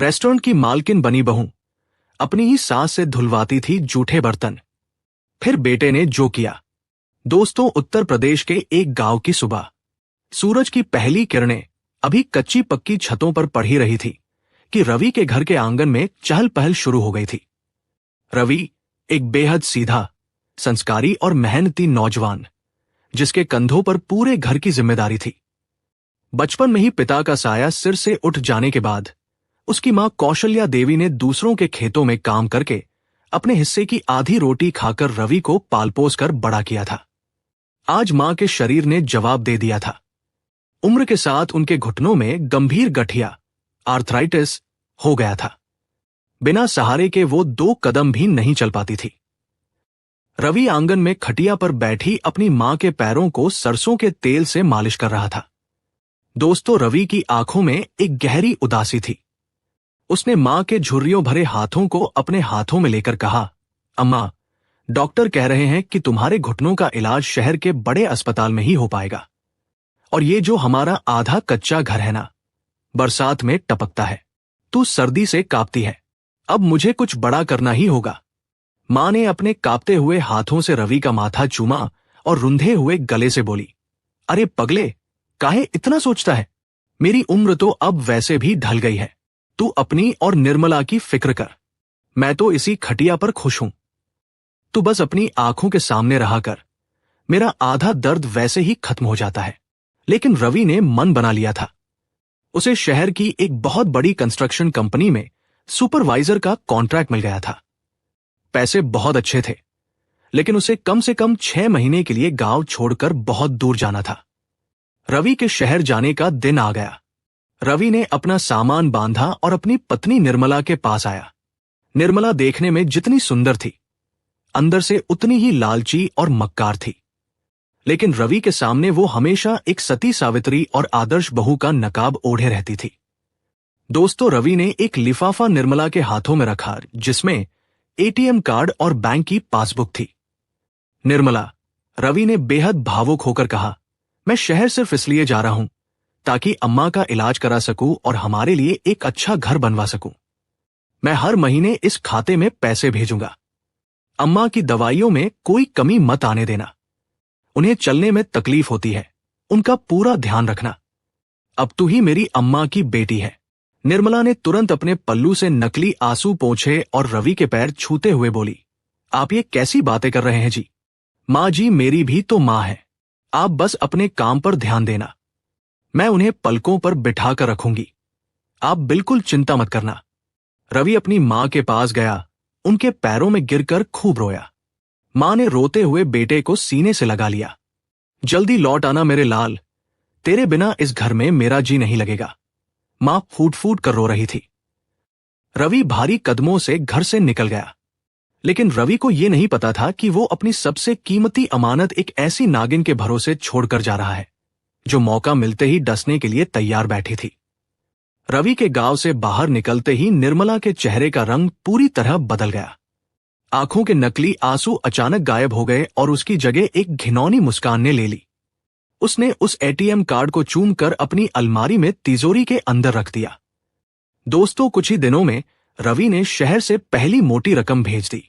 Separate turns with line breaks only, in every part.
Restaurant की मालकिन बनी बहू अपनी ही सास से धुलवाती थी जूठे बर्तन। फिर बेटे ने जो किया। दोस्तों, उत्तर प्रदेश के एक गांव की सुबह, सूरज की पहली किरणें अभी कच्ची पक्की छतों पर पड़ ही रही थी कि रवि के घर के आंगन में चहल पहल शुरू हो गई थी। रवि एक बेहद सीधा, संस्कारी और मेहनती नौजवान, जिसके कंधों पर पूरे घर की जिम्मेदारी थी। बचपन में ही पिता का साया सिर से उठ जाने के बाद उसकी मां कौशल्या देवी ने दूसरों के खेतों में काम करके अपने हिस्से की आधी रोटी खाकर रवि को पालपोस कर बड़ा किया था। आज मां के शरीर ने जवाब दे दिया था। उम्र के साथ उनके घुटनों में गंभीर गठिया, आर्थराइटिस हो गया था। बिना सहारे के वो 2 कदम भी नहीं चल पाती थी। रवि आंगन में खटिया पर बैठी अपनी मां के पैरों को सरसों के तेल से मालिश कर रहा था। दोस्तों, रवि की आंखों में एक गहरी उदासी थी। उसने मां के झुर्रियों भरे हाथों को अपने हाथों में लेकर कहा, अम्मा, डॉक्टर कह रहे हैं कि तुम्हारे घुटनों का इलाज शहर के बड़े अस्पताल में ही हो पाएगा। और ये जो हमारा आधा कच्चा घर है ना, बरसात में टपकता है, तू सर्दी से कांपती है। अब मुझे कुछ बड़ा करना ही होगा। मां ने अपने कांपते हुए हाथों से रवि का माथा चूमा और रुंधे हुए गले से बोली, अरे पगले, काहे इतना सोचता है? मेरी उम्र तो अब वैसे भी ढल गई है। तू अपनी और निर्मला की फिक्र कर। मैं तो इसी खटिया पर खुश हूं। तू बस अपनी आंखों के सामने रहा कर। मेरा आधा दर्द वैसे ही खत्म हो जाता है। लेकिन रवि ने मन बना लिया था। उसे शहर की एक बहुत बड़ी कंस्ट्रक्शन कंपनी में सुपरवाइजर का कॉन्ट्रैक्ट मिल गया था। पैसे बहुत अच्छे थे, लेकिन उसे कम से कम 6 महीने के लिए गांव छोड़कर बहुत दूर जाना था। रवि के शहर जाने का दिन आ गया। रवि ने अपना सामान बांधा और अपनी पत्नी निर्मला के पास आया। निर्मला देखने में जितनी सुंदर थी, अंदर से उतनी ही लालची और मक्कार थी। लेकिन रवि के सामने वो हमेशा एक सती सावित्री और आदर्श बहू का नकाब ओढ़े रहती थी। दोस्तों, रवि ने एक लिफाफा निर्मला के हाथों में रखा जिसमें एटीएम कार्ड और बैंक की पासबुक थी। निर्मला, रवि ने बेहद भावुक होकर कहा, मैं शहर सिर्फ इसलिए जा रहा हूं ताकि अम्मा का इलाज करा सकूं और हमारे लिए एक अच्छा घर बनवा सकूं। मैं हर महीने इस खाते में पैसे भेजूंगा। अम्मा की दवाइयों में कोई कमी मत आने देना। उन्हें चलने में तकलीफ होती है, उनका पूरा ध्यान रखना। अब तू ही मेरी अम्मा की बेटी है। निर्मला ने तुरंत अपने पल्लू से नकली आंसू पोंछे और रवि के पैर छूते हुए बोली, आप ये कैसी बातें कर रहे हैं जी? मां जी मेरी भी तो मां है। आप बस अपने काम पर ध्यान देना। मैं उन्हें पलकों पर बिठा कर रखूंगी। आप बिल्कुल चिंता मत करना। रवि अपनी मां के पास गया, उनके पैरों में गिरकर खूब रोया। मां ने रोते हुए बेटे को सीने से लगा लिया। जल्दी लौट आना मेरे लाल, तेरे बिना इस घर में मेरा जी नहीं लगेगा। मां फूट फूट कर रो रही थी। रवि भारी कदमों से घर से निकल गया, लेकिन रवि को यह नहीं पता था कि वो अपनी सबसे कीमती अमानत एक ऐसी नागिन के भरोसे छोड़कर जा रहा है जो मौका मिलते ही डसने के लिए तैयार बैठी थी। रवि के गांव से बाहर निकलते ही निर्मला के चेहरे का रंग पूरी तरह बदल गया। आंखों के नकली आंसू अचानक गायब हो गए और उसकी जगह एक घिनौनी मुस्कान ने ले ली। उसने उस एटीएम कार्ड को चूमकर अपनी अलमारी में तिजोरी के अंदर रख दिया। दोस्तों, कुछ ही दिनों में रवि ने शहर से पहली मोटी रकम भेज दी।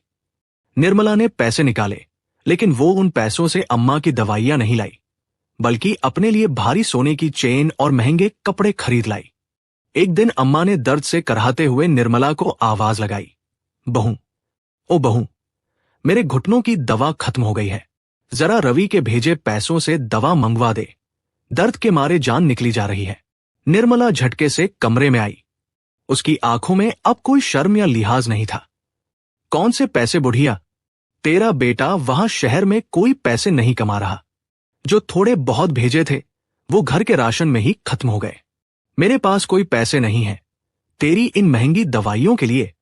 निर्मला ने पैसे निकाले, लेकिन वो उन पैसों से अम्मा की दवाइयां नहीं लाई, बल्कि अपने लिए भारी सोने की चेन और महंगे कपड़े खरीद लाई। एक दिन अम्मा ने दर्द से कराहते हुए निर्मला को आवाज लगाई, बहू, ओ बहू, मेरे घुटनों की दवा खत्म हो गई है। जरा रवि के भेजे पैसों से दवा मंगवा दे। दर्द के मारे जान निकली जा रही है। निर्मला झटके से कमरे में आई। उसकी आंखों में अब कोई शर्म या लिहाज नहीं था। कौन से पैसे बुढ़िया? तेरा बेटा वहां शहर में कोई पैसे नहीं कमा रहा। जो थोड़े बहुत भेजे थे वो घर के राशन में ही खत्म हो गए। मेरे पास कोई पैसे नहीं है तेरी इन महंगी दवाइयों के लिए,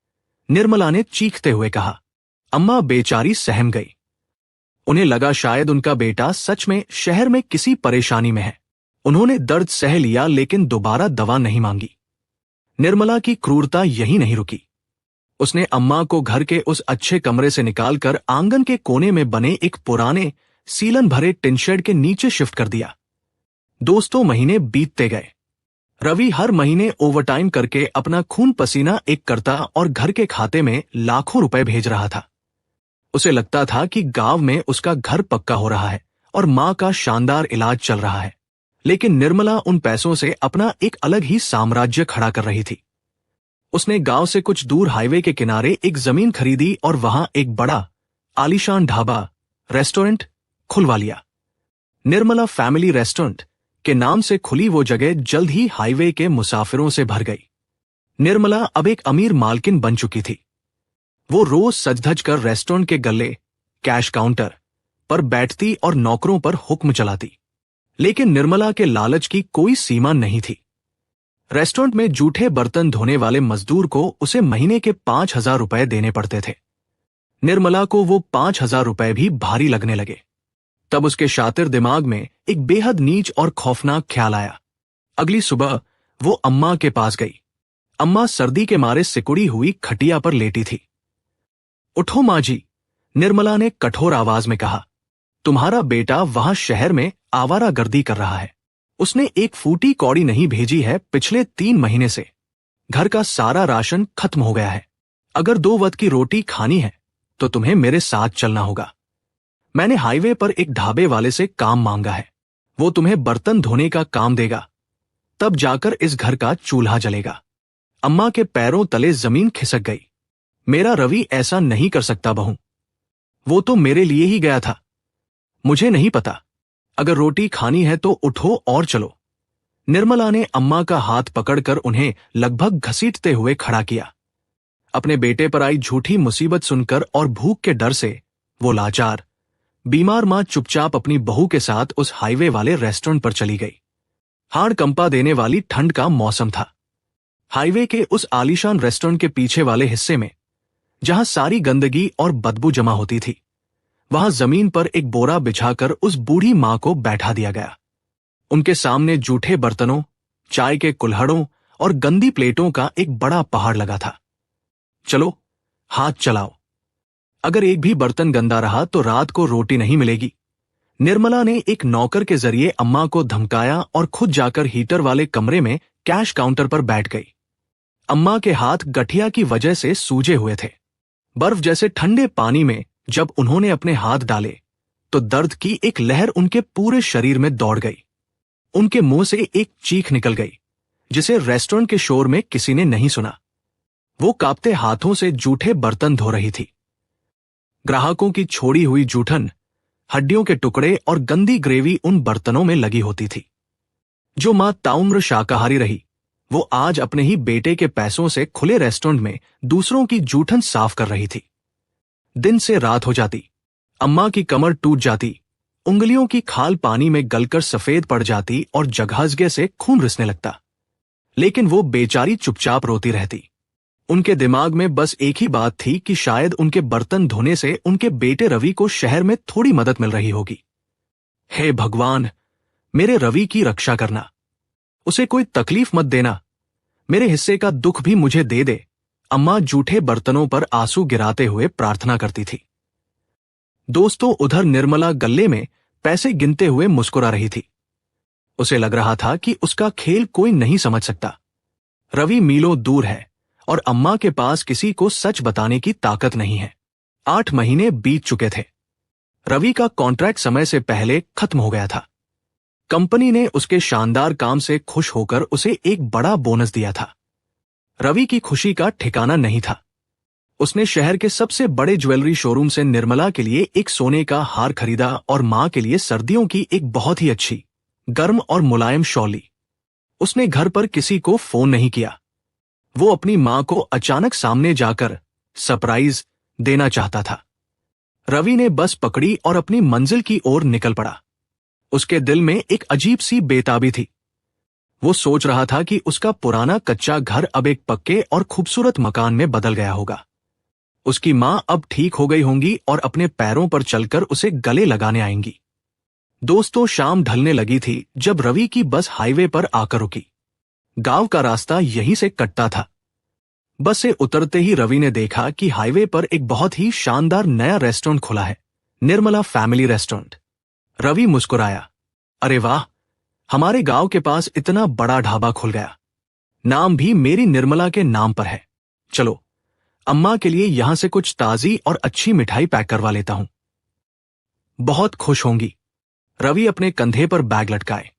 निर्मला ने चीखते हुए कहा। अम्मा बेचारी सहम गई। उन्हें लगा शायद उनका बेटा सच में शहर में किसी परेशानी में है। उन्होंने दर्द सह लिया, लेकिन दोबारा दवा नहीं मांगी। निर्मला की क्रूरता यही नहीं रुकी। उसने अम्मा को घर के उस अच्छे कमरे से निकालकर आंगन के कोने में बने एक पुराने सीलन भरे टिन शेड के नीचे शिफ्ट कर दिया। दोस्तों, महीने बीतते गए। रवि हर महीने ओवरटाइम करके अपना खून पसीना एक करता और घर के खाते में लाखों रुपए भेज रहा था। उसे लगता था कि गांव में उसका घर पक्का हो रहा है और मां का शानदार इलाज चल रहा है। लेकिन निर्मला उन पैसों से अपना एक अलग ही साम्राज्य खड़ा कर रही थी। उसने गांव से कुछ दूर हाईवे के किनारे एक जमीन खरीदी और वहां एक बड़ा आलीशान ढाबा रेस्टोरेंट खुलवा लिया। निर्मला फैमिली रेस्टोरेंट के नाम से खुली वो जगह जल्द ही हाईवे के मुसाफिरों से भर गई। निर्मला अब एक अमीर मालकिन बन चुकी थी। वो रोज सज-धज कर रेस्टोरेंट के गल्ले, कैश काउंटर पर बैठती और नौकरों पर हुक्म चलाती। लेकिन निर्मला के लालच की कोई सीमा नहीं थी। रेस्टोरेंट में जूठे बर्तन धोने वाले मजदूर को उसे महीने के 5,000 रुपए देने पड़ते थे। निर्मला को वो 5,000 रुपए भी भारी लगने लगे। तब उसके शातिर दिमाग में एक बेहद नीच और खौफनाक ख्याल आया। अगली सुबह वो अम्मा के पास गई। अम्मा सर्दी के मारे सिकुड़ी हुई खटिया पर लेटी थी। उठो माँ जी, निर्मला ने कठोर आवाज में कहा। तुम्हारा बेटा वहां शहर में आवारागर्दी कर रहा है। उसने एक फूटी कौड़ी नहीं भेजी है पिछले 3 महीने से। घर का सारा राशन खत्म हो गया है। अगर 2 वक्त की रोटी खानी है तो तुम्हें मेरे साथ चलना होगा। मैंने हाईवे पर एक ढाबे वाले से काम मांगा है। वो तुम्हें बर्तन धोने का काम देगा, तब जाकर इस घर का चूल्हा जलेगा। अम्मा के पैरों तले जमीन खिसक गई। मेरा रवि ऐसा नहीं कर सकता बहू। वो तो मेरे लिए ही गया था। मुझे नहीं पता। अगर रोटी खानी है तो उठो और चलो। निर्मला ने अम्मा का हाथ पकड़कर उन्हें लगभग घसीटते हुए खड़ा किया। अपने बेटे पर आई झूठी मुसीबत सुनकर और भूख के डर से वो लाचार बीमार मां चुपचाप अपनी बहू के साथ उस हाईवे वाले रेस्टोरेंट पर चली गई। हाड़ कंपा देने वाली ठंड का मौसम था। हाईवे के उस आलीशान रेस्टोरेंट के पीछे वाले हिस्से में, जहां सारी गंदगी और बदबू जमा होती थी, वहां जमीन पर एक बोरा बिछाकर उस बूढ़ी मां को बैठा दिया गया। उनके सामने जूठे बर्तनों, चाय के कुल्हड़ों और गंदी प्लेटों का एक बड़ा पहाड़ लगा था। चलो, हाथ चलाओ। अगर एक भी बर्तन गंदा रहा तो रात को रोटी नहीं मिलेगी। निर्मला ने एक नौकर के जरिए अम्मा को धमकाया और खुद जाकर हीटर वाले कमरे में कैश काउंटर पर बैठ गई। अम्मा के हाथ गठिया की वजह से सूजे हुए थे। बर्फ जैसे ठंडे पानी में जब उन्होंने अपने हाथ डाले तो दर्द की एक लहर उनके पूरे शरीर में दौड़ गई। उनके मुंह से एक चीख निकल गई, जिसे रेस्टोरेंट के शोर में किसी ने नहीं सुना। वो कांपते हाथों से जूठे बर्तन धो रही थी। ग्राहकों की छोड़ी हुई जूठन, हड्डियों के टुकड़े और गंदी ग्रेवी उन बर्तनों में लगी होती थी। जो मां ताउम्र शाकाहारी रही, वो आज अपने ही बेटे के पैसों से खुले रेस्टोरेंट में दूसरों की जूठन साफ कर रही थी। दिन से रात हो जाती, अम्मा की कमर टूट जाती, उंगलियों की खाल पानी में गलकर सफेद पड़ जाती और जगहजगे से खून रिसने लगता। लेकिन वो बेचारी चुपचाप रोती रहती। उनके दिमाग में बस एक ही बात थी कि शायद उनके बर्तन धोने से उनके बेटे रवि को शहर में थोड़ी मदद मिल रही होगी। हे भगवान, मेरे रवि की रक्षा करना। उसे कोई तकलीफ मत देना। मेरे हिस्से का दुख भी मुझे दे दे। अम्मा जूठे बर्तनों पर आंसू गिराते हुए प्रार्थना करती थी। दोस्तों, उधर निर्मला गल्ले में पैसे गिनते हुए मुस्कुरा रही थी। उसे लग रहा था कि उसका खेल कोई नहीं समझ सकता। रवि मीलों दूर है और अम्मा के पास किसी को सच बताने की ताकत नहीं है। 8 महीने बीत चुके थे। रवि का कॉन्ट्रैक्ट समय से पहले खत्म हो गया था। कंपनी ने उसके शानदार काम से खुश होकर उसे एक बड़ा बोनस दिया था। रवि की खुशी का ठिकाना नहीं था। उसने शहर के सबसे बड़े ज्वेलरी शोरूम से निर्मला के लिए एक सोने का हार खरीदा और मां के लिए सर्दियों की एक बहुत ही अच्छी, गर्म और मुलायम शॉल ली। उसने घर पर किसी को फोन नहीं किया। वो अपनी मां को अचानक सामने जाकर सरप्राइज देना चाहता था। रवि ने बस पकड़ी और अपनी मंजिल की ओर निकल पड़ा। उसके दिल में एक अजीब सी बेताबी थी। वो सोच रहा था कि उसका पुराना कच्चा घर अब एक पक्के और खूबसूरत मकान में बदल गया होगा। उसकी मां अब ठीक हो गई होंगी और अपने पैरों पर चलकर उसे गले लगाने आएंगी। दोस्तों, शाम ढलने लगी थी जब रवि की बस हाईवे पर आकर रुकी। गांव का रास्ता यहीं से कटता था। बस से उतरते ही रवि ने देखा कि हाईवे पर एक बहुत ही शानदार नया रेस्टोरेंट खुला है, निर्मला फैमिली रेस्टोरेंट। रवि मुस्कुराया। अरे वाह, हमारे गांव के पास इतना बड़ा ढाबा खुल गया। नाम भी मेरी निर्मला के नाम पर है। चलो, अम्मा के लिए यहां से कुछ ताजी और अच्छी मिठाई पैक करवा लेता हूं। बहुत खुश होंगी। रवि अपने कंधे पर बैग लटकाए,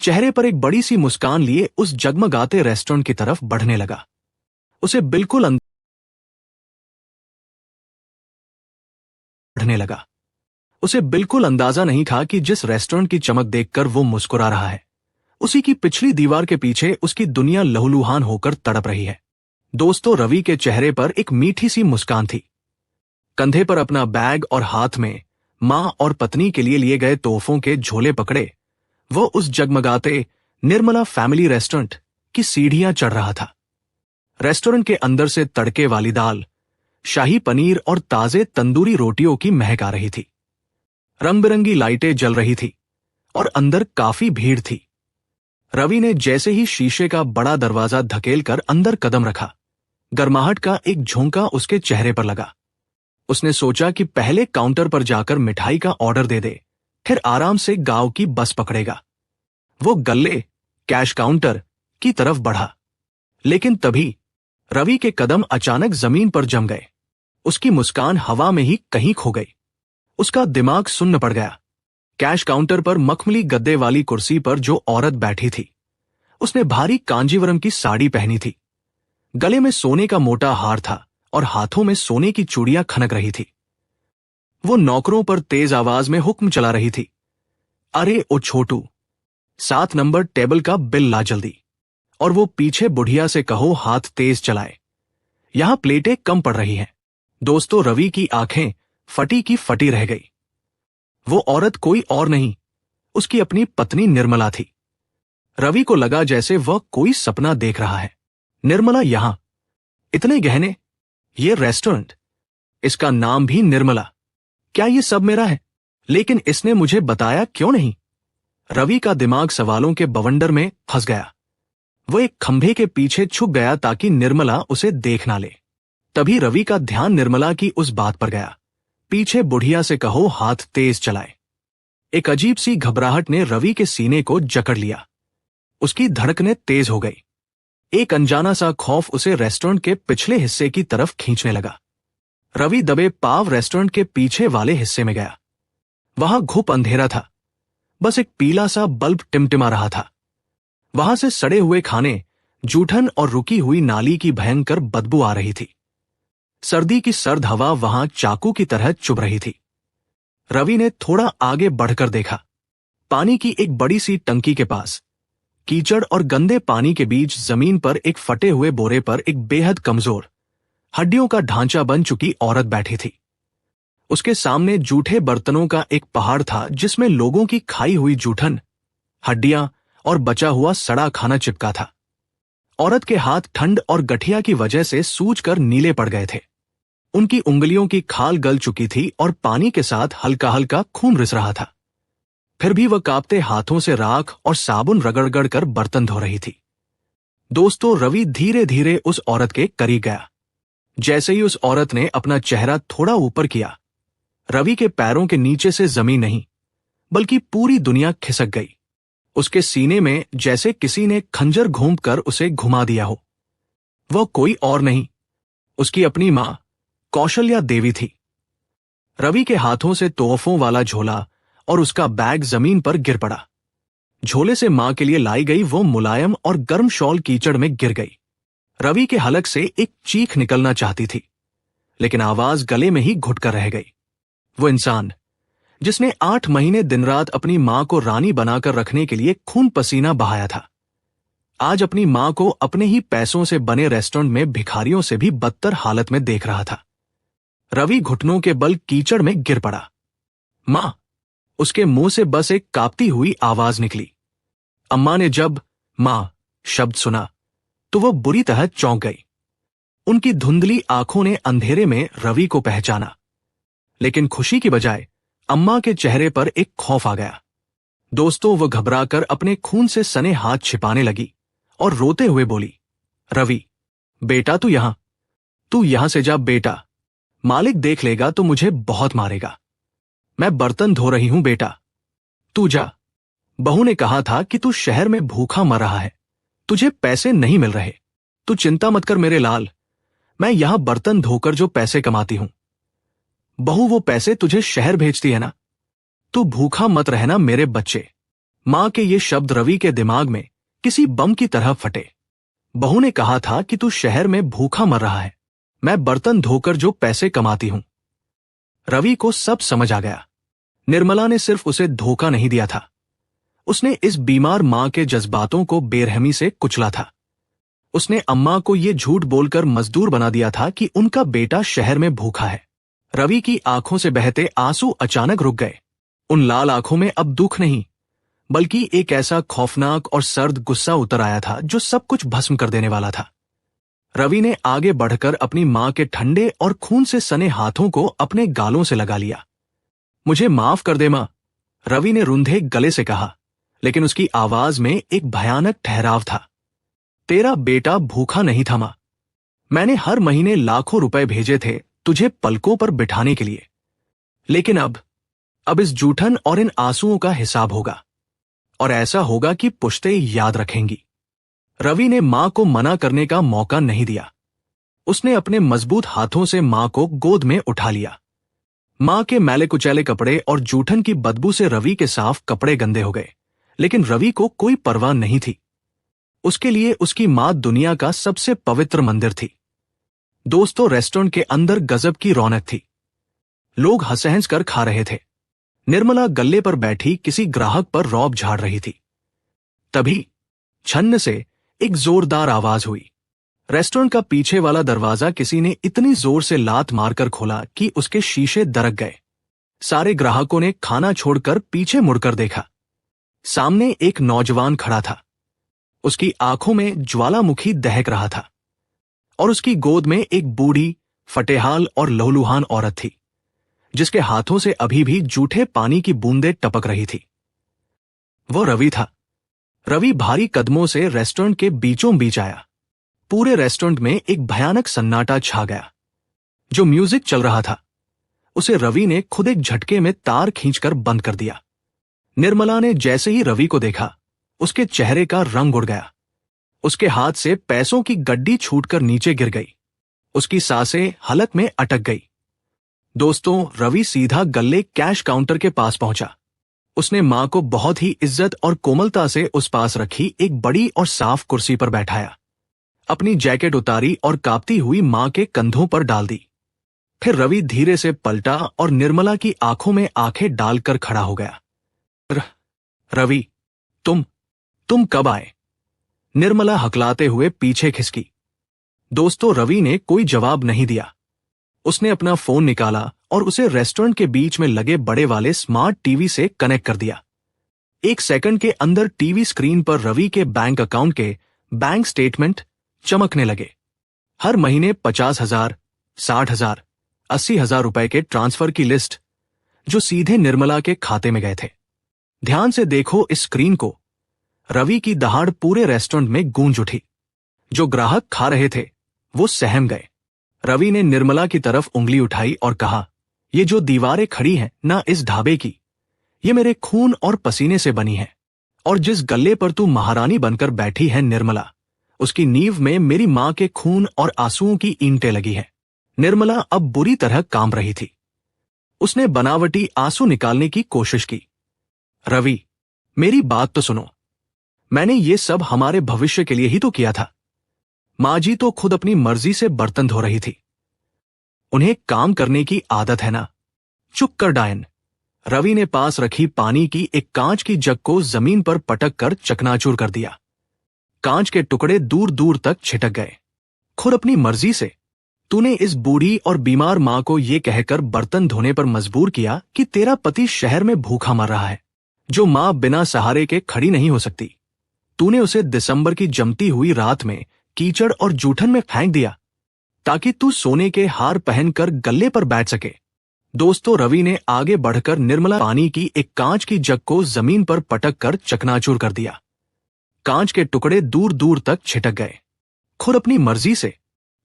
चेहरे पर एक बड़ी सी मुस्कान लिए उस जगमगाते रेस्टोरेंट की तरफ बढ़ने लगा। उसे बिल्कुल बढ़ने लगा। उसे बिल्कुल अंदाजा नहीं था कि जिस रेस्टोरेंट की चमक देखकर वो मुस्कुरा रहा है, उसी की पिछली दीवार के पीछे उसकी दुनिया लहूलुहान होकर तड़प रही है। दोस्तों, रवि के चेहरे पर एक मीठी सी मुस्कान थी। कंधे पर अपना बैग और हाथ में मां और पत्नी के लिए गए तोहफों के झोले पकड़े वो उस जगमगाते निर्मला फैमिली रेस्टोरेंट की सीढ़ियां चढ़ रहा था। रेस्टोरेंट के अंदर से तड़के वाली दाल, शाही पनीर और ताजे तंदूरी रोटियों की महक आ रही थी। रंग बिरंगी लाइटें जल रही थी और अंदर काफी भीड़ थी। रवि ने जैसे ही शीशे का बड़ा दरवाजा धकेलकर अंदर कदम रखा, गर्माहट का एक झोंका उसके चेहरे पर लगा। उसने सोचा कि पहले काउंटर पर जाकर मिठाई का ऑर्डर दे दे, फिर आराम से गांव की बस पकड़ेगा। वो गल्ले कैश काउंटर की तरफ बढ़ा, लेकिन तभी रवि के कदम अचानक जमीन पर जम गए। उसकी मुस्कान हवा में ही कहीं खो गई। उसका दिमाग सुन्न पड़ गया। कैश काउंटर पर मखमली गद्दे वाली कुर्सी पर जो औरत बैठी थी, उसने भारी कांजीवरम की साड़ी पहनी थी। गले में सोने का मोटा हार था और हाथों में सोने की चूड़ियां खनक रही थी। वो नौकरों पर तेज आवाज में हुक्म चला रही थी, अरे ओ छोटू, 7 नंबर टेबल का बिल ला जल्दी। और वो पीछे बुढ़िया से कहो हाथ तेज चलाए, यहां प्लेटें कम पड़ रही हैं। दोस्तों, रवि की आंखें फटी की फटी रह गई। वो औरत कोई और नहीं, उसकी अपनी पत्नी निर्मला थी। रवि को लगा जैसे वह कोई सपना देख रहा है। निर्मला यहां, इतने गहने, ये रेस्टोरेंट, इसका नाम भी निर्मला। क्या ये सब मेरा है? लेकिन इसने मुझे बताया क्यों नहीं? रवि का दिमाग सवालों के बवंडर में फंस गया। वो एक खंभे के पीछे छुप गया ताकि निर्मला उसे देख ना ले। तभी रवि का ध्यान निर्मला की उस बात पर गया, पीछे बुढ़िया से कहो हाथ तेज चलाए। एक अजीब सी घबराहट ने रवि के सीने को जकड़ लिया। उसकी धड़कनें तेज हो गई। एक अनजाना सा खौफ उसे रेस्टोरेंट के पिछले हिस्से की तरफ खींचने लगा। रवि दबे पाव रेस्टोरेंट के पीछे वाले हिस्से में गया। वहां घुप अंधेरा था, बस एक पीला सा बल्ब टिमटिमा रहा था। वहां से सड़े हुए खाने, जूठन और रुकी हुई नाली की भयंकर बदबू आ रही थी। सर्दी की सर्द हवा वहां चाकू की तरह चुभ रही थी। रवि ने थोड़ा आगे बढ़कर देखा। पानी की एक बड़ी सी टंकी के पास, कीचड़ और गंदे पानी के बीच जमीन पर एक फटे हुए बोरे पर एक बेहद कमजोर, हड्डियों का ढांचा बन चुकी औरत बैठी थी। उसके सामने जूठे बर्तनों का एक पहाड़ था जिसमें लोगों की खाई हुई जूठन, हड्डियां और बचा हुआ सड़ा खाना चिपका था। औरत के हाथ ठंड और गठिया की वजह से सूजकर नीले पड़ गए थे। उनकी उंगलियों की खाल गल चुकी थी और पानी के साथ हल्का हल्का खून रिस रहा था। फिर भी वह कांपते हाथों से राख और साबुन रगड़ कर बर्तन धो रही थी। दोस्तों, रवि धीरे धीरे उस औरत के करीब गया। जैसे ही उस औरत ने अपना चेहरा थोड़ा ऊपर किया, रवि के पैरों के नीचे से जमीन नहीं बल्कि पूरी दुनिया खिसक गई। उसके सीने में जैसे किसी ने खंजर घूंपकर उसे घुमा दिया हो। वह कोई और नहीं, उसकी अपनी मां कौशल्या देवी थी। रवि के हाथों से तोहफों वाला झोला और उसका बैग जमीन पर गिर पड़ा। झोले से मां के लिए लाई गई वो मुलायम और गर्म शॉल कीचड़ में गिर गई। रवि के हलक से एक चीख निकलना चाहती थी, लेकिन आवाज गले में ही घुटकर रह गई। वो इंसान जिसने 8 महीने दिन रात अपनी मां को रानी बनाकर रखने के लिए खून पसीना बहाया था, आज अपनी मां को अपने ही पैसों से बने रेस्टोरेंट में भिखारियों से भी बदतर हालत में देख रहा था। रवि घुटनों के बल कीचड़ में गिर पड़ा। मां! उसके मुंह से बस एक कांपती हुई आवाज निकली। अम्मा ने जब मां शब्द सुना तो वो बुरी तरह चौंक गई। उनकी धुंधली आंखों ने अंधेरे में रवि को पहचाना, लेकिन खुशी की बजाय अम्मा के चेहरे पर एक खौफ आ गया। दोस्तों, वो घबराकर अपने खून से सने हाथ छिपाने लगी और रोते हुए बोली, रवि बेटा, तू यहां से जा बेटा, मालिक देख लेगा तो मुझे बहुत मारेगा। मैं बर्तन धो रही हूं बेटा, तू जा। बहू ने कहा था कि तू शहर में भूखा मर रहा है, तुझे पैसे नहीं मिल रहे। तू चिंता मत कर मेरे लाल, मैं यहां बर्तन धोकर जो पैसे कमाती हूं, बहू वो पैसे तुझे शहर भेजती है ना। तू भूखा मत रहना मेरे बच्चे। मां के ये शब्द रवि के दिमाग में किसी बम की तरह फटे। बहू ने कहा था कि तू शहर में भूखा मर रहा है, मैं बर्तन धोकर जो पैसे कमाती हूं। रवि को सब समझ आ गया। निर्मला ने सिर्फ उसे धोखा नहीं दिया था, उसने इस बीमार मां के जज्बातों को बेरहमी से कुचला था। उसने अम्मा को यह झूठ बोलकर मजदूर बना दिया था कि उनका बेटा शहर में भूखा है। रवि की आंखों से बहते आंसू अचानक रुक गए। उन लाल आंखों में अब दुख नहीं, बल्कि एक ऐसा खौफनाक और सर्द गुस्सा उतर आया था जो सब कुछ भस्म कर देने वाला था। रवि ने आगे बढ़कर अपनी मां के ठंडे और खून से सने हाथों को अपने गालों से लगा लिया। मुझे माफ कर दे मां, रवि ने रुंधे गले से कहा, लेकिन उसकी आवाज में एक भयानक ठहराव था। तेरा बेटा भूखा नहीं था मां, मैंने हर महीने लाखों रुपए भेजे थे तुझे पलकों पर बिठाने के लिए, लेकिन अब इस जूठन और इन आंसुओं का हिसाब होगा, और ऐसा होगा कि पुश्ते याद रखेंगी। रवि ने मां को मना करने का मौका नहीं दिया। उसने अपने मजबूत हाथों से मां को गोद में उठा लिया। मां के मैले कुचैले कपड़े और जूठन की बदबू से रवि के साफ कपड़े गंदे हो गए, लेकिन रवि को कोई परवाह नहीं थी। उसके लिए उसकी मां दुनिया का सबसे पवित्र मंदिर थी। दोस्तों, रेस्टोरेंट के अंदर गजब की रौनक थी। लोग हंस-हंस कर खा रहे थे। निर्मला गल्ले पर बैठी किसी ग्राहक पर रौब झाड़ रही थी। तभी छन्न से एक जोरदार आवाज हुई। रेस्टोरेंट का पीछे वाला दरवाजा किसी ने इतनी जोर से लात मारकर खोला कि उसके शीशे दरक गए। सारे ग्राहकों ने खाना छोड़कर पीछे मुड़कर देखा। सामने एक नौजवान खड़ा था। उसकी आंखों में ज्वालामुखी दहक रहा था और उसकी गोद में एक बूढ़ी, फटेहाल और लहूलुहान औरत थी, जिसके हाथों से अभी भी जूठे पानी की बूंदें टपक रही थी। वो रवि था। रवि भारी कदमों से रेस्टोरेंट के बीचों बीच आया। पूरे रेस्टोरेंट में एक भयानक सन्नाटा छा गया। जो म्यूजिक चल रहा था उसे रवि ने खुद एक झटके में तार खींचकर बंद कर दिया। निर्मला ने जैसे ही रवि को देखा, उसके चेहरे का रंग उड़ गया। उसके हाथ से पैसों की गड्डी छूटकर नीचे गिर गई। उसकी सांसें हलक में अटक गई। दोस्तों, रवि सीधा गल्ले कैश काउंटर के पास पहुंचा। उसने मां को बहुत ही इज्जत और कोमलता से उस पास रखी एक बड़ी और साफ कुर्सी पर बैठाया। अपनी जैकेट उतारी और कांपती हुई मां के कंधों पर डाल दी। फिर रवि धीरे से पलटा और निर्मला की आंखों में आंखें डालकर खड़ा हो गया। रवि, तुम कब आए? निर्मला हकलाते हुए पीछे खिसकी। दोस्तों, रवि ने कोई जवाब नहीं दिया। उसने अपना फोन निकाला और उसे रेस्टोरेंट के बीच में लगे बड़े वाले स्मार्ट टीवी से कनेक्ट कर दिया। एक सेकंड के अंदर टीवी स्क्रीन पर रवि के बैंक अकाउंट के बैंक स्टेटमेंट चमकने लगे। हर महीने 50,000, 60,000, 80,000 रुपए के ट्रांसफर की लिस्ट, जो सीधे निर्मला के खाते में गए थे। ध्यान से देखो इस स्क्रीन को। रवि की दहाड़ पूरे रेस्टोरेंट में गूंज उठी। जो ग्राहक खा रहे थे वो सहम गए। रवि ने निर्मला की तरफ उंगली उठाई और कहा, ये जो दीवारें खड़ी हैं ना इस ढाबे की, ये मेरे खून और पसीने से बनी है। और जिस गल्ले पर तू महारानी बनकर बैठी है निर्मला, उसकी नींव में मेरी मां के खून और आंसुओं की ईंटें लगी है। निर्मला अब बुरी तरह कांप रही थी। उसने बनावटी आंसू निकालने की कोशिश की। रवि, मेरी बात तो सुनो। मैंने ये सब हमारे भविष्य के लिए ही तो किया था। मां जी तो खुद अपनी मर्जी से बर्तन धो रही थी। उन्हें काम करने की आदत है ना। चुप कर डायन। रवि ने पास रखी पानी की एक कांच की जग को जमीन पर पटक कर चकनाचूर कर दिया। कांच के टुकड़े दूर दूर तक छिटक गए। खुद अपनी मर्जी से तूने इस बूढ़ी और बीमार मां को यह कहकर बर्तन धोने पर मजबूर किया कि तेरा पति शहर में भूखा मर रहा है। जो मां बिना सहारे के खड़ी नहीं हो सकती, तूने उसे दिसंबर की जमती हुई रात में कीचड़ और जूठन में फेंक दिया ताकि तू सोने के हार पहनकर गल्ले पर बैठ सके। दोस्तों, रवि ने आगे बढ़कर निर्मला पानी की एक कांच की जग को जमीन पर पटक कर चकनाचूर कर दिया। कांच के टुकड़े दूर दूर तक छिटक गए। खुद अपनी मर्जी से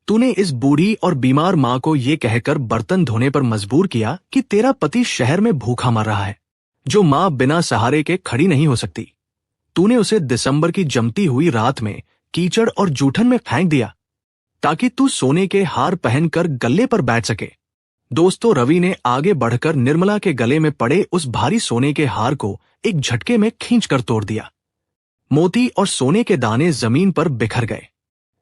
तूने इस बूढ़ी और बीमार मां को यह कहकर बर्तन धोने पर मजबूर किया कि तेरा पति शहर में भूखा मर रहा है। जो माँ बिना सहारे के खड़ी नहीं हो सकती, तूने उसे दिसंबर की जमती हुई रात में कीचड़ और जूठन में फेंक दिया ताकि तू सोने के हार पहनकर गल्ले पर बैठ सके। दोस्तों, रवि ने आगे बढ़कर निर्मला के गले में पड़े उस भारी सोने के हार को एक झटके में खींचकर तोड़ दिया। मोती और सोने के दाने जमीन पर बिखर गए।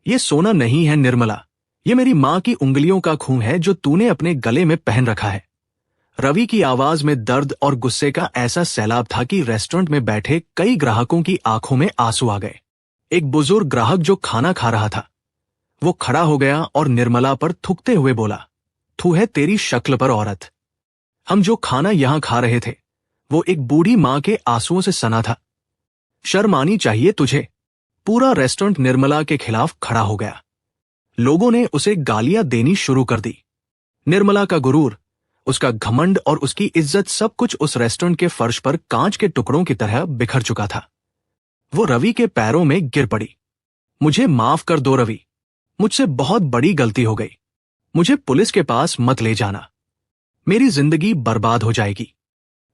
ये सोना नहीं है निर्मला, ये मेरी माँ की उंगलियों का खून है जो तूने अपने गले में पहन रखा है। रवि की आवाज में दर्द और गुस्से का ऐसा सैलाब था कि रेस्टोरेंट में बैठे कई ग्राहकों की आंखों में आंसू आ गए। एक बुजुर्ग ग्राहक जो खाना खा रहा था, वो खड़ा हो गया और निर्मला पर थूकते हुए बोला, थू है तेरी शक्ल पर औरत। हम जो खाना यहां खा रहे थे वो एक बूढ़ी मां के आंसुओं से सना था। शर्म आनी चाहिए तुझे। पूरा रेस्टोरेंट निर्मला के खिलाफ खड़ा हो गया। लोगों ने उसे गालियां देनी शुरू कर दी। निर्मला का गुरूर, उसका घमंड और उसकी इज्जत सब कुछ उस रेस्टोरेंट के फर्श पर कांच के टुकड़ों की तरह बिखर चुका था। वो रवि के पैरों में गिर पड़ी। मुझे माफ कर दो रवि, मुझसे बहुत बड़ी गलती हो गई। मुझे पुलिस के पास मत ले जाना, मेरी जिंदगी बर्बाद हो जाएगी,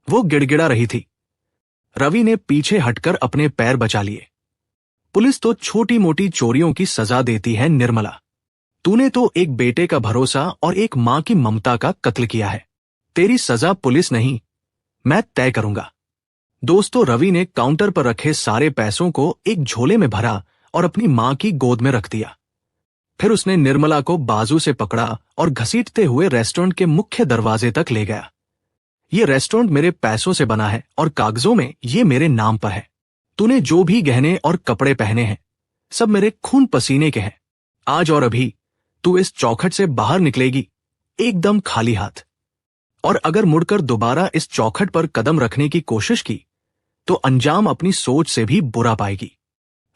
वो गिड़गिड़ा रही थी। रवि ने पीछे हटकर अपने पैर बचा लिए। पुलिस तो छोटी मोटी चोरियों की सजा देती है निर्मला। तूने तो एक बेटे का भरोसा और एक मां की ममता का कत्ल किया है। तेरी सजा पुलिस नहीं, मैं तय करूंगा। दोस्तों, रवि ने काउंटर पर रखे सारे पैसों को एक झोले में भरा और अपनी मां की गोद में रख दिया। फिर उसने निर्मला को बाजू से पकड़ा और घसीटते हुए रेस्टोरेंट के मुख्य दरवाजे तक ले गया। ये रेस्टोरेंट मेरे पैसों से बना है और कागजों में ये मेरे नाम पर है। तूने जो भी गहने और कपड़े पहने हैं सब मेरे खून पसीने के हैं। आज और अभी तू इस चौखट से बाहर निकलेगी एकदम खाली हाथ, और अगर मुड़कर दोबारा इस चौखट पर कदम रखने की कोशिश की तो अंजाम अपनी सोच से भी बुरा पाएगी।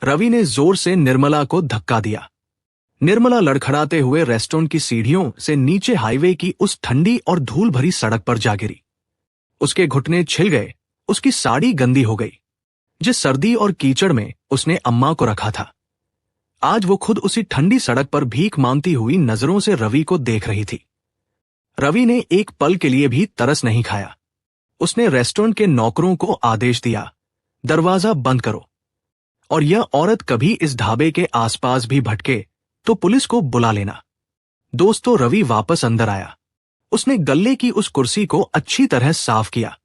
रवि ने जोर से निर्मला को धक्का दिया। निर्मला लड़खड़ाते हुए रेस्टोरेंट की सीढ़ियों से नीचे हाईवे की उस ठंडी और धूल भरी सड़क पर जा गिरी। उसके घुटने छिल गए, उसकी साड़ी गंदी हो गई जिस सर्दी और कीचड़ में उसने अम्मा को रखा था। आज वो खुद उसी ठंडी सड़क पर भीख मांगती हुई नजरों से रवि को देख रही थी। रवि ने एक पल के लिए भी तरस नहीं खाया। उसने रेस्टोरेंट के नौकरों को आदेश दिया, दरवाजा बंद करो, और यह औरत कभी इस ढाबे के आसपास भी भटके तो पुलिस को बुला लेना। दोस्तों, रवि वापस अंदर आया। उसने गल्ले की उस कुर्सी को अच्छी तरह साफ किया।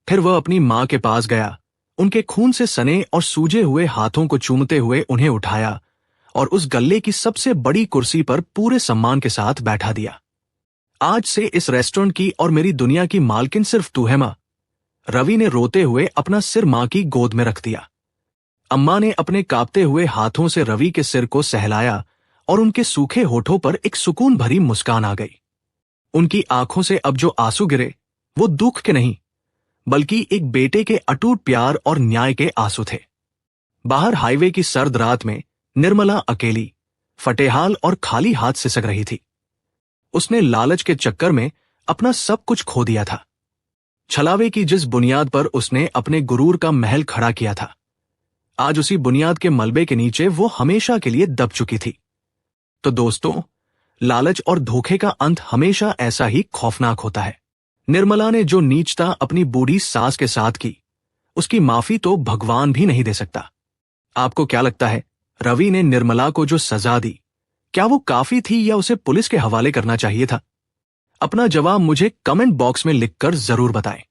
फिर वह अपनी मां के पास गया, उनके खून से सने और सूजे हुए हाथों को चूमते हुए उन्हें उठाया और उस गल्ले की सबसे बड़ी कुर्सी पर पूरे सम्मान के साथ बैठा दिया। आज से इस रेस्टोरेंट की और मेरी दुनिया की मालकिन सिर्फ तू है मां। रवि ने रोते हुए अपना सिर मां की गोद में रख दिया। अम्मा ने अपने कांपते हुए हाथों से रवि के सिर को सहलाया और उनके सूखे होठों पर एक सुकून भरी मुस्कान आ गई। उनकी आंखों से अब जो आंसू गिरे वो दुख के नहीं बल्कि एक बेटे के अटूट प्यार और न्याय के आंसू थे। बाहर हाईवे की सर्द रात में निर्मला अकेली, फटेहाल और खाली हाथ सिसक रही थी। उसने लालच के चक्कर में अपना सब कुछ खो दिया था। छलावे की जिस बुनियाद पर उसने अपने गुरूर का महल खड़ा किया था, आज उसी बुनियाद के मलबे के नीचे वो हमेशा के लिए दब चुकी थी। तो दोस्तों, लालच और धोखे का अंत हमेशा ऐसा ही खौफनाक होता है। निर्मला ने जो नीचता अपनी बूढ़ी सास के साथ की, उसकी माफी तो भगवान भी नहीं दे सकता। आपको क्या लगता है, रवि ने निर्मला को जो सजा दी, क्या वो काफी थी या उसे पुलिस के हवाले करना चाहिए था? अपना जवाब मुझे कमेंट बॉक्स में लिखकर जरूर बताएं।